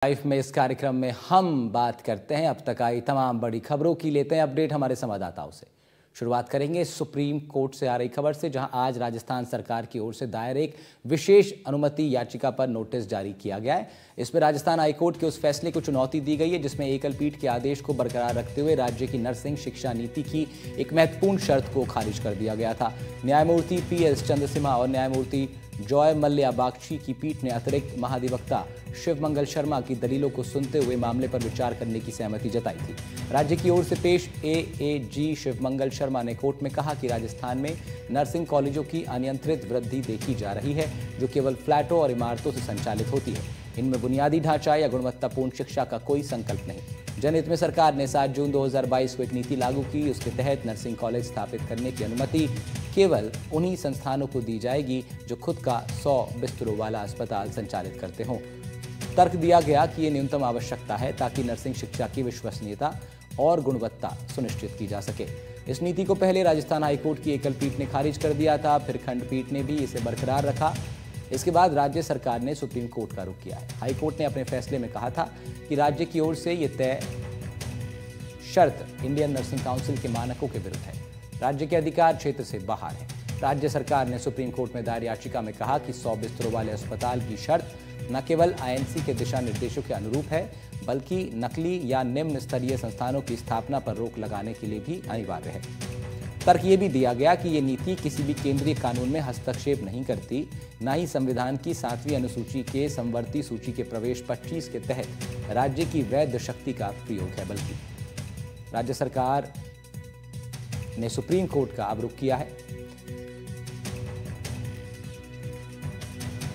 Life में इस कार्यक्रम में हम बात करते हैं अब तक आई तमाम बड़ी खबरों की। लेते हैं अपडेट हमारे संवाददाताओं से। शुरुआत करेंगे सुप्रीम कोर्ट से आ रही खबर से, जहां आज राजस्थान सरकार की ओर से दायर एक विशेष अनुमति याचिका पर नोटिस जारी किया गया है। इसमें राजस्थान हाईकोर्ट के उस फैसले को चुनौती दी गई है जिसमें एकल पीठ के आदेश को बरकरार रखते हुए राज्य की नर्सिंग शिक्षा नीति की एक महत्वपूर्ण शर्त को खारिज कर दिया गया था। न्यायमूर्ति PS चंद्रसिम्हा और न्यायमूर्ति जॉय मल्ल्या बागची की पीठ ने अतिरिक्त महाधिवक्ता शिवमंगल शर्मा की दलीलों को सुनते हुए मामले पर विचार करने की सहमति जताई थी। राज्य की ओर से पेश AAG शिवमंगल शर्मा ने कोर्ट में कहा कि राजस्थान में नर्सिंग कॉलेजों की अनियंत्रित वृद्धि देखी जा रही है, जो केवल फ्लैटों और इमारतों से संचालित होती है। इनमें बुनियादी ढांचा या गुणवत्तापूर्ण शिक्षा का कोई संकल्प नहीं। जनहित में सरकार ने 7 जून 2022 को एक नीति लागू की। उसके तहत नर्सिंग कॉलेज स्थापित करने की अनुमति केवल उन्हीं संस्थानों को दी जाएगी जो खुद का 100 बिस्तरों वाला अस्पताल संचालित करते हों। तर्क दिया गया कि ये न्यूनतम आवश्यकता है ताकि नर्सिंग शिक्षा की विश्वसनीयता और गुणवत्ता सुनिश्चित की जा सके। इस नीति को पहले राजस्थान हाईकोर्ट की एकल पीठ ने खारिज कर दिया था, फिर खंडपीठ ने भी इसे बरकरार रखा। इसके बाद राज्य सरकार ने सुप्रीम कोर्ट का रुख किया है। हाईकोर्ट ने अपने फैसले में कहा था कि राज्य की ओर से यह तय शर्त इंडियन नर्सिंग काउंसिल के मानकों के विरुद्ध है, राज्य के अधिकार क्षेत्र से बाहर है। राज्य सरकार ने सुप्रीम कोर्ट में दायर याचिका में कहा कि 100 बिस्तरों वाले अस्पताल की शर्त न केवल INC के दिशा निर्देशों के अनुरूप है, बल्कि नकली या निम्न स्तरीय संस्थानों की स्थापना पर रोक लगाने के लिए भी अनिवार्य है। तर्क ये भी दिया गया कि ये नीति किसी भी केंद्रीय कानून में हस्तक्षेप नहीं करती, न ही संविधान की 7वीं अनुसूची के समवर्ती सूची के प्रवेश 25 के तहत राज्य की वैध शक्ति का प्रयोग है, बल्कि राज्य सरकार ने सुप्रीम कोर्ट का अब रुख किया है।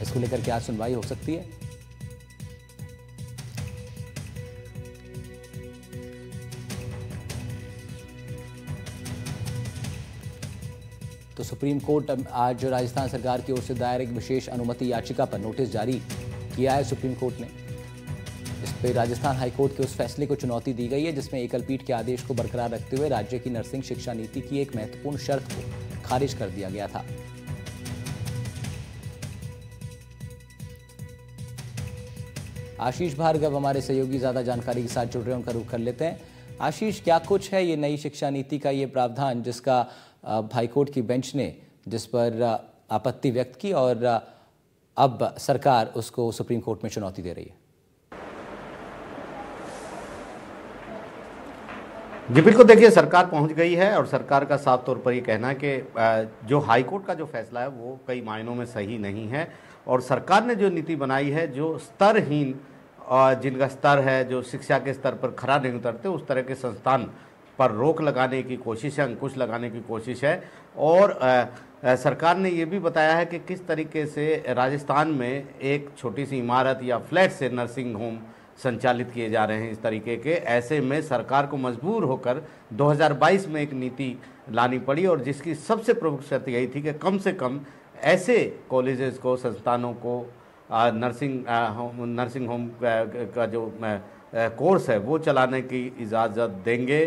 इसको लेकर क्या सुनवाई हो सकती है? तो सुप्रीम कोर्ट आज राजस्थान सरकार की ओर से दायर एक विशेष अनुमति याचिका पर नोटिस जारी किया है सुप्रीम कोर्ट ने। इस पर राजस्थान हाईकोर्ट के उस फैसले को चुनौती दी गई है जिसमें एकल पीठ के आदेश को बरकरार रखते हुए राज्य की नर्सिंग शिक्षा नीति की एक महत्वपूर्ण शर्त को खारिज कर दिया गया था। आशीष भार्गव हमारे सहयोगी ज्यादा जानकारी के साथ जुड़ रहे हैं, उनका रुख कर लेते हैं। आशीष, क्या कुछ है ये नई शिक्षा नीति का ये प्रावधान जिसका हाईकोर्ट की बेंच ने जिस पर आपत्ति व्यक्त की और अब सरकार उसको सुप्रीम कोर्ट में चुनौती दे रही है? जी बिल्कुल, देखिए सरकार पहुंच गई है और सरकार का साफ तौर पर ये कहना है कि जो हाईकोर्ट का जो फैसला है वो कई मायनों में सही नहीं है और सरकार ने जो नीति बनाई है, जो स्तरहीन जिनका स्तर है, जो शिक्षा के स्तर पर खरा नहीं उतरते, उस तरह के संस्थान पर रोक लगाने की कोशिश है, अंकुश लगाने की कोशिश है। और सरकार ने ये भी बताया है कि किस तरीके से राजस्थान में एक छोटी सी इमारत या फ्लैट से नर्सिंग होम संचालित किए जा रहे हैं इस तरीके के। ऐसे में सरकार को मजबूर होकर 2022 में एक नीति लानी पड़ी और जिसकी सबसे प्रमुख शर्त यही थी कि कम से कम ऐसे कॉलेजेस को, संस्थानों को नर्सिंग होम का जो कोर्स है वो चलाने की इजाज़त देंगे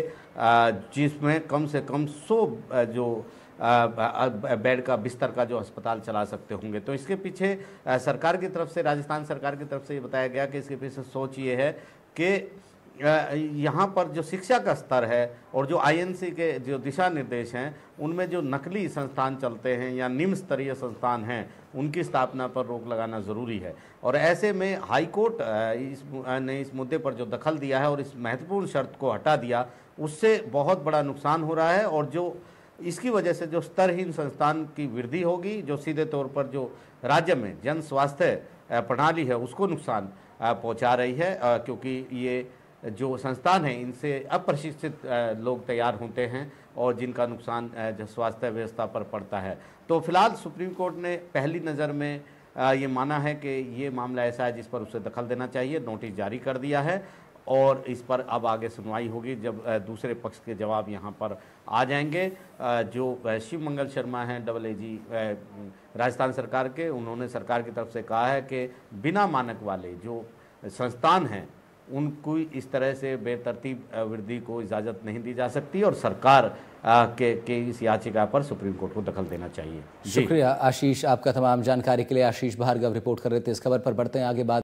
जिसमें कम से कम 100 जो बेड का बिस्तर का जो अस्पताल चला सकते होंगे। तो इसके पीछे सरकार की तरफ से, राजस्थान सरकार की तरफ से ये बताया गया कि इसके पीछे सोच ये है कि यहाँ पर जो शिक्षा का स्तर है और जो INC के जो दिशा निर्देश हैं उनमें जो नकली संस्थान चलते हैं या निम्न स्तरीय संस्थान हैं उनकी स्थापना पर रोक लगाना ज़रूरी है। और ऐसे में हाईकोर्ट ने इस मुद्दे पर जो दखल दिया है और इस महत्वपूर्ण शर्त को हटा दिया, उससे बहुत बड़ा नुकसान हो रहा है और जो इसकी वजह से जो स्तरहीन संस्थान की वृद्धि होगी, जो सीधे तौर पर जो राज्य में जन स्वास्थ्य प्रणाली है उसको नुकसान पहुंचा रही है, क्योंकि ये जो संस्थान है इनसे अप्रशिक्षित लोग तैयार होते हैं और जिनका नुकसान स्वास्थ्य व्यवस्था पर पड़ता है। तो फिलहाल सुप्रीम कोर्ट ने पहली नज़र में ये माना है कि ये मामला ऐसा है जिस पर उसे दखल देना चाहिए, नोटिस जारी कर दिया है और इस पर अब आगे सुनवाई होगी जब दूसरे पक्ष के जवाब यहाँ पर आ जाएंगे। जो शिवमंगल शर्मा हैं AAG राजस्थान सरकार के, उन्होंने सरकार की तरफ से कहा है कि बिना मानक वाले जो संस्थान हैं उनको इस तरह से बेतरतीब वृद्धि को इजाज़त नहीं दी जा सकती और सरकार के इस याचिका पर सुप्रीम कोर्ट को दखल देना चाहिए। शुक्रिया आशीष, आपका तमाम जानकारी के लिए। आशीष भार्गव रिपोर्ट कर रहे थे इस खबर पर। बढ़ते हैं आगे बात।